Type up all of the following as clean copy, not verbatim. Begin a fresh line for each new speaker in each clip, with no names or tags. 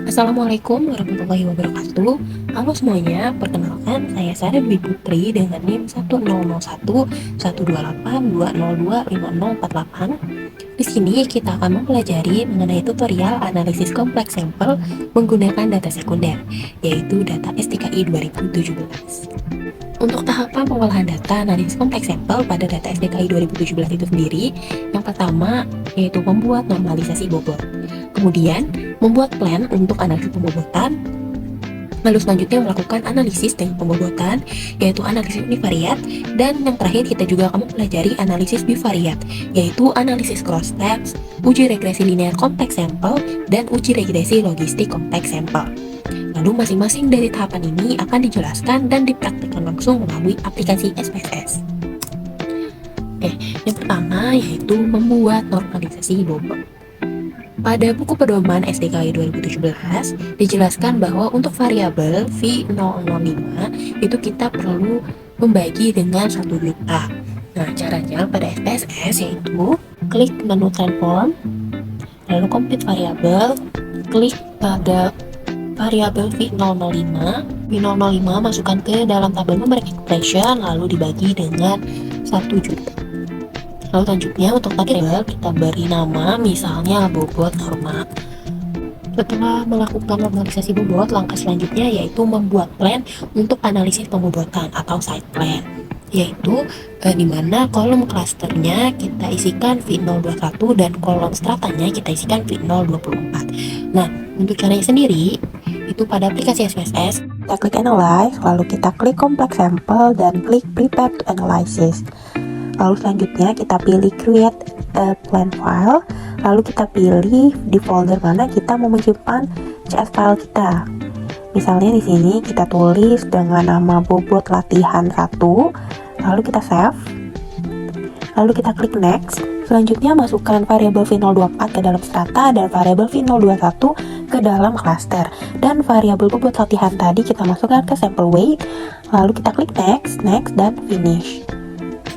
Assalamualaikum warahmatullahi wabarakatuh. Halo semuanya, perkenalkan saya Sarah Dwi Putri dengan NIM 1001-128-202-5048. Di sini kita akan mempelajari mengenai tutorial analisis kompleks sampel menggunakan data sekunder, yaitu data STKI 2017. Untuk tahapan pengolahan data analisis kompleks sampel pada data STKI 2017 itu sendiri, yang pertama yaitu membuat normalisasi bobot. Kemudian, membuat plan untuk analisis pembobotan. Lalu selanjutnya melakukan analisis dengan pembobotan, yaitu analisis univariat. Dan yang terakhir kita juga akan mempelajari analisis bivariat, yaitu analisis cross steps, uji regresi linear kompleks sampel, dan uji regresi logistik kompleks sampel. Lalu masing-masing dari tahapan ini akan dijelaskan dan dipraktikkan langsung melalui aplikasi SPSS. Oke, yang pertama yaitu membuat normalisasi bobot. Pada buku pedoman STKI 2017 dijelaskan bahwa untuk variabel V005 itu kita perlu membagi dengan 1 juta. Nah, caranya pada SPSS yaitu klik menu transform, lalu complete variabel, klik pada variabel V005. V005 masukkan ke dalam tabel numeric expression lalu dibagi dengan 1 juta. Lalu selanjutnya untuk variabel kita beri nama misalnya bobot norma. Setelah melakukan normalisasi bobot, langkah selanjutnya yaitu membuat plan untuk analisis pembobotan atau site plan, yaitu dimana kolom klasternya kita isikan V021 dan kolom stratanya kita isikan V024. Nah, untuk caranya sendiri itu pada aplikasi SPSS kita klik analyze, lalu kita klik complex sample dan klik prepare to analysis. Lalu selanjutnya kita pilih create a plan file, lalu kita pilih di folder mana kita mau menyimpan CS file kita. Misalnya di sini kita tulis dengan nama bobot latihan 1, lalu kita save, lalu kita klik next. Selanjutnya masukkan variabel V024 ke dalam strata dan variabel V021 ke dalam cluster, dan variabel bobot latihan tadi kita masukkan ke sample weight, lalu kita klik next, next, dan finish.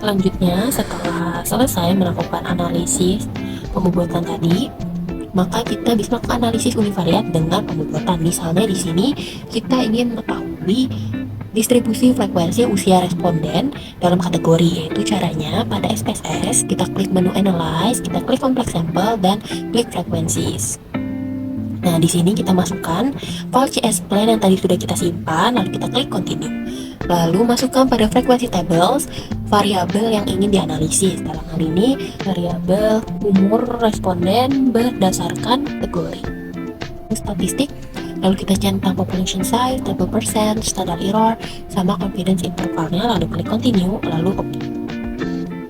Selanjutnya setelah selesai melakukan analisis pembobotan tadi, maka kita bisa melakukan analisis univariat dengan pembobotan. Misalnya di sini kita ingin mengetahui distribusi frekuensi usia responden dalam kategori, yaitu caranya pada SPSS kita klik menu analyze, kita klik complex sample dan klik frequencies. Nah, di sini kita masukkan file CS plan yang tadi sudah kita simpan, lalu kita klik continue. Lalu masukkan pada frequency tables variabel yang ingin dianalisis. Dalam hal ini variabel umur responden berdasarkan kategori. Statistik, lalu kita centang population size, table percent, standard error, sama confidence intervalnya, lalu klik continue, lalu OK.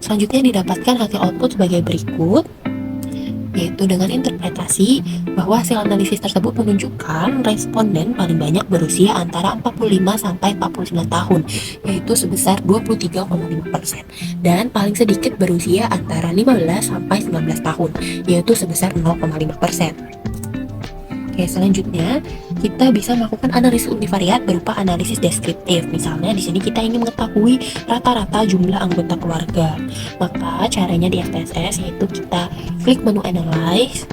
Selanjutnya didapatkan hasil output sebagai berikut, yaitu dengan interpretasi bahwa hasil analisis tersebut menunjukkan responden paling banyak berusia antara 45 sampai 49 tahun, yaitu sebesar 23,5%, dan paling sedikit berusia antara 15 sampai 19 tahun, yaitu sebesar 0,5%. Oke, selanjutnya kita bisa melakukan analisis univariat berupa analisis deskriptif. Misalnya di sini kita ingin mengetahui rata-rata jumlah anggota keluarga. Maka caranya di SPSS yaitu kita klik menu analyze,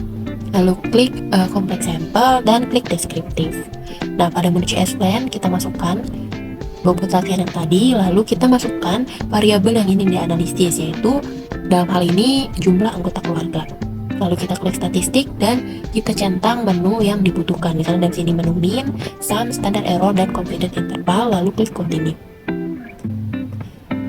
lalu klik complex sample dan klik deskriptif. Nah, pada menu CS plan kita masukkan bobot latihan yang tadi, lalu kita masukkan variabel yang ingin dianalisis, yaitu dalam hal ini jumlah anggota keluarga. Lalu kita klik statistik dan kita centang menu yang dibutuhkan. Misalnya dari sini menu mean, sum, standard error, dan confidence interval, lalu klik continue.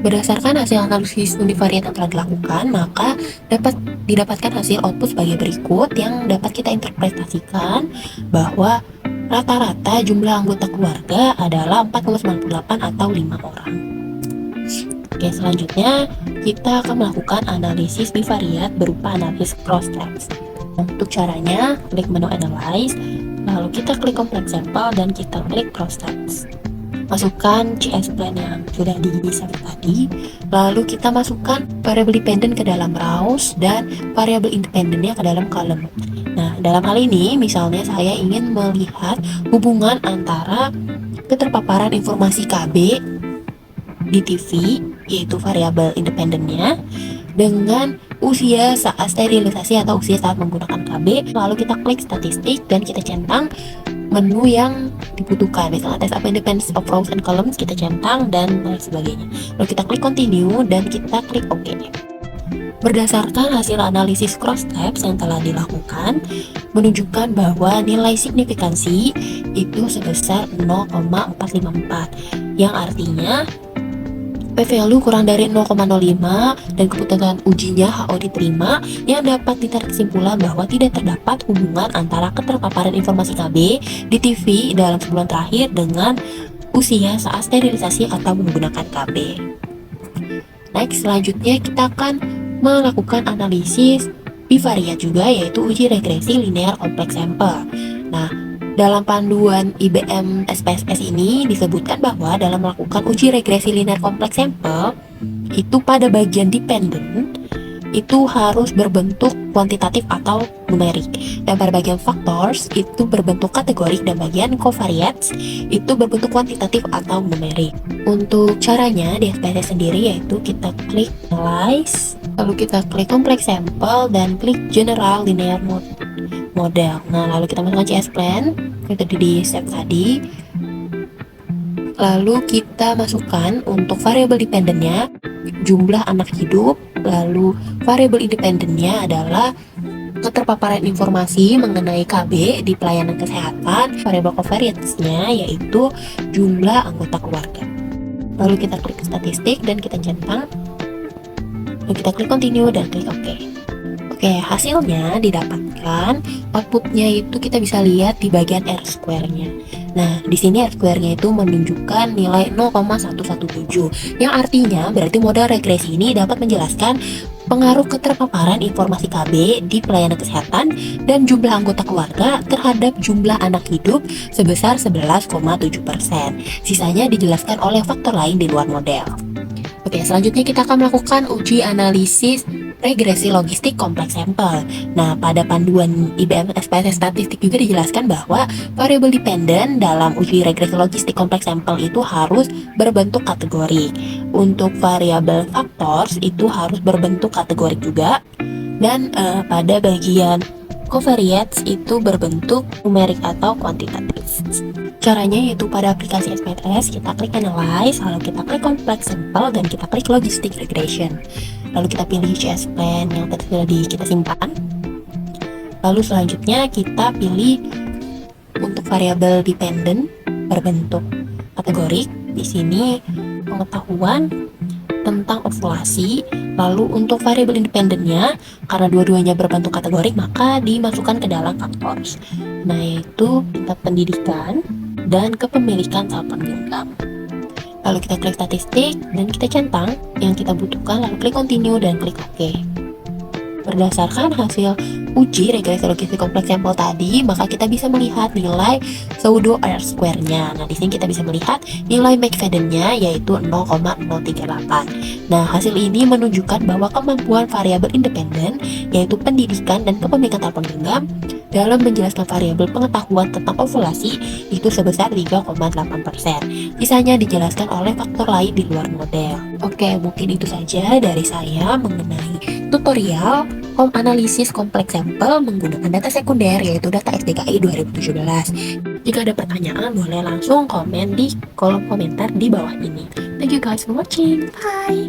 Berdasarkan hasil analisis univariat yang telah dilakukan, maka dapat didapatkan hasil output sebagai berikut yang dapat kita interpretasikan bahwa rata-rata jumlah anggota keluarga adalah 4,98 atau 5 orang. Oke, selanjutnya kita akan melakukan analisis bivariat berupa analisis cross steps. Untuk caranya, klik menu analyze, lalu kita klik complex sample dan kita klik cross steps. Masukkan CS plan yang sudah di-save tadi, lalu kita masukkan variabel dependent ke dalam rows dan variabel independentnya ke dalam column. Nah, dalam hal ini misalnya saya ingin melihat hubungan antara keterpaparan informasi KB di TV, yaitu variabel independennya, dengan usia saat sterilisasi atau usia saat menggunakan KB. Lalu kita klik statistik dan kita centang menu yang dibutuhkan. Misalnya test of independence of rows and columns kita centang dan lain sebagainya. Lalu kita klik continue dan kita klik OK. Berdasarkan hasil analisis cross-tabs yang telah dilakukan, menunjukkan bahwa nilai signifikansi itu sebesar 0,454, yang artinya p-value kurang dari 0,05 dan keputusan ujinya HO diterima, yang dapat ditarik kesimpulan bahwa tidak terdapat hubungan antara keterpaparan informasi KB di TV dalam sebulan terakhir dengan usia saat sterilisasi atau menggunakan KB. Next, selanjutnya kita akan melakukan analisis bivariat juga, yaitu uji regresi linear kompleks sampel. Nah, dalam panduan IBM SPSS ini disebutkan bahwa dalam melakukan uji regresi linear kompleks sampel itu pada bagian dependent itu harus berbentuk kuantitatif atau numerik, dan pada bagian factors itu berbentuk kategorik, dan bagian covariates itu berbentuk kuantitatif atau numerik. Untuk caranya di SPSS sendiri yaitu kita klik analyze, lalu kita klik complex sample dan klik general linear model. Nah, lalu kita masukkan CS plan itu di save tadi. Lalu kita masukkan untuk variabel dependentnya jumlah anak hidup, lalu variabel independennya adalah keterpaparan informasi mengenai KB di pelayanan kesehatan, variabel covariance-nya yaitu jumlah anggota keluarga. Lalu kita klik statistik dan kita centang, lalu kita klik continue dan klik OK. Oke, hasilnya didapatkan, outputnya itu kita bisa lihat di bagian R-square-nya. Nah, di sini R-square-nya itu menunjukkan nilai 0,117, yang artinya berarti model regresi ini dapat menjelaskan pengaruh keterpaparan informasi KB di pelayanan kesehatan dan jumlah anggota keluarga terhadap jumlah anak hidup sebesar 11,7%. Sisanya dijelaskan oleh faktor lain di luar model. Oke, selanjutnya kita akan melakukan uji analisis regresi logistik kompleks sampel. Nah, pada panduan IBM SPSS statistik juga dijelaskan bahwa variabel dependent dalam uji regresi logistik kompleks sampel itu harus berbentuk kategorik. Untuk variabel factors itu harus berbentuk kategorik juga. Dan pada bagian covariates itu berbentuk numerik atau kuantitatif. Caranya yaitu pada aplikasi SPSS kita klik analyze, lalu kita klik complex sample dan kita klik logistic regression. Lalu kita pilih CS plan yang tadi sudah kita simpan. Lalu selanjutnya kita pilih untuk variabel dependent berbentuk kategorik. Di sini pengetahuan tentang ovulasi. Lalu untuk variabel independennya, karena dua-duanya berbentuk kategorik, maka dimasukkan ke dalam factors. Nah, yaitu tingkat pendidikan dan kepemilikan telepon genggam. Lalu kita klik statistik dan kita centang yang kita butuhkan, lalu klik continue dan klik OK. Berdasarkan hasil uji regresi logistik kompleks sampel tadi, maka kita bisa melihat nilai pseudo R-square-nya. Nah, di sini kita bisa melihat nilai McFadden-nya yaitu 0,038. Nah, hasil ini menunjukkan bahwa kemampuan variabel independen yaitu pendidikan dan kepemilikan telepon genggam dalam menjelaskan variabel pengetahuan tentang ovulasi itu sebesar 3,8%. Sisanya dijelaskan oleh faktor lain di luar model. Oke, mungkin itu saja dari saya mengenai tutorial analisis kompleks sampel menggunakan data sekunder yaitu data SDKI 2017. Jika ada pertanyaan boleh langsung komen di kolom komentar di bawah ini. Thank you guys for watching. Bye.